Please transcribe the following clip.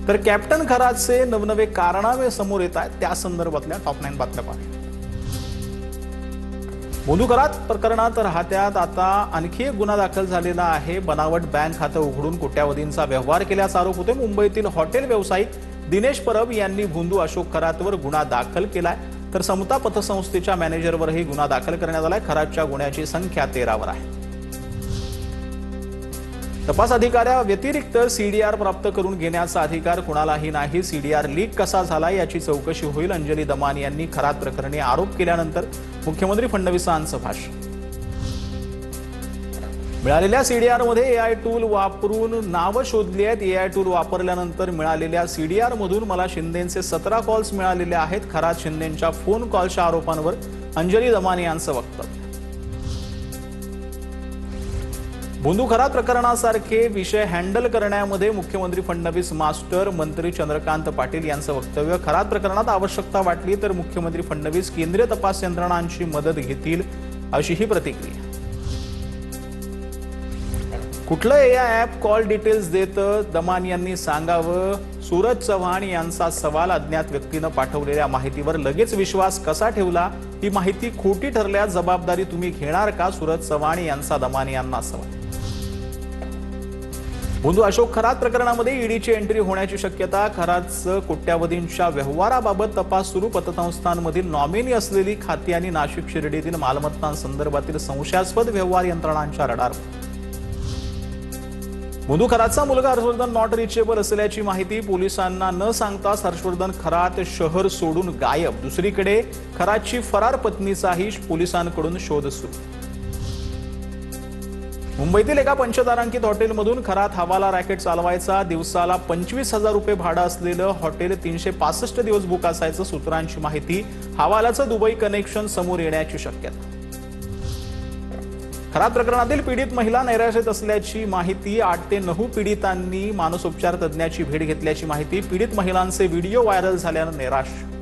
तर कॅप्टन खरातचे नवनवे कारणामे समोर येत आहेत, त्या संदर्भातल्या टॉप 9 बातम्या पाहूया। भोंदू खरात प्रकरणात राहत्यात आता आणखी एक गुन्हा दाखल झालेला आहे। बनावट बँक खातं उघडून कोट्यावधींचा व्यवहार केल्याचा आरोप होते। मुंबईतील हॉटेल व्यावसायिक दिनेश परब यांनी भोंदू अशोक खरातवर गुन्हा दाखल केलाय, तर समता पतसंस्थेच्या मॅनेजरवरही गुन्हा दाखल करण्यात आलाय। खरातच्या गुन्ह्याची संख्या 13 वर आहे। तपास अधिकाऱ्या व्यतिरिक्त सीडीआर प्राप्त करून घेण्याचा अधिकार कुणालाही नाही। सीडीआर लीक कसा झाला याची चौकशी होईल। अंजली दमानी यांनी खरात प्रकरणी आरोप केल्यानंतर मुख्यमंत्री फडणवीसांचं भाषण। मिळालेल्या सीडीआर मध्ये एआय टूल वापरून नावं शोधली आहेत। एआय टूल वापरल्यानंतर मिळालेल्या सीडीआर मधून मला शिंदेंचे 17 कॉल्स मिळालेले आहेत। खरात शिंदेंच्या फोन कॉलच्या आरोपांवर अंजली दमानी यांचं वक्तव्य। भोंदू खरात प्रकरणासारखे विषय हँडल करण्यामध्ये मुख्यमंत्री फडणवीस मास्टर, मंत्री चंद्रकांत पाटील यांचं वक्तव्य। खरात प्रकरणात आवश्यकता वाटली तर मुख्यमंत्री फडणवीस केंद्रीय तपास यंत्रणांची मदत घेतील, अशी ही प्रतिक्रिया। कुठलं एआय ॲप कॉल डिटेल्स देतं, दमानी यांनी सांगावं। सूरज चव्हाण यांचा सवाल, अज्ञात व्यक्तीनं पाठवलेल्या माहितीवर लगेच विश्वास कसा ठेवला? ही माहिती खोटी ठरल्यास जबाबदारी तुम्ही घेणार का? सूरज चव्हाण यांचा दमानी यांना सवाल। भोंदू अशोक खरात प्रकरणामध्ये ईडीची एंट्री होण्याची शक्यता। खरातचं कोट्यावधींच्या व्यवहाराबाबत तपास सुरू। पतसंस्थांमधील नॉमिनी असलेली खाती आणि नाशिक शिर्डीतील मालमत्तांसंदर्भातील संशयास्पद व्यवहार यंत्रणांच्या रडारवर। भोंदू खरातचा मुलगा हर्षवर्धन नॉट रिचेबल असल्याची माहिती। पोलिसांना न सांगताच हर्षवर्धन खरात शहर सोडून गायब। दुसरीकडे खरातची फरार पत्नीचाही पोलिसांकडून शोध सुरू। मुंबईतील एका पंचतारांकित हॉटेलमधून खरात हवाला रॅकेट चालवायचा। दिवसाला 25,000 रुपये भाडं असलेलं हॉटेल 365 दिवस बुक असायचं, सूत्रांची माहिती। हवालाचं दुबई कनेक्शन समोर येण्याची शक्यता। खरात प्रकरणातील पीडित महिला नैराश्यात असल्याची माहिती। 8 ते 9 पीडितांनी मानसोपचार तज्ज्ञाची भेट घेतल्याची माहिती। पीडित महिलांचे व्हिडिओ व्हायरल झाल्यानं नैराश्य।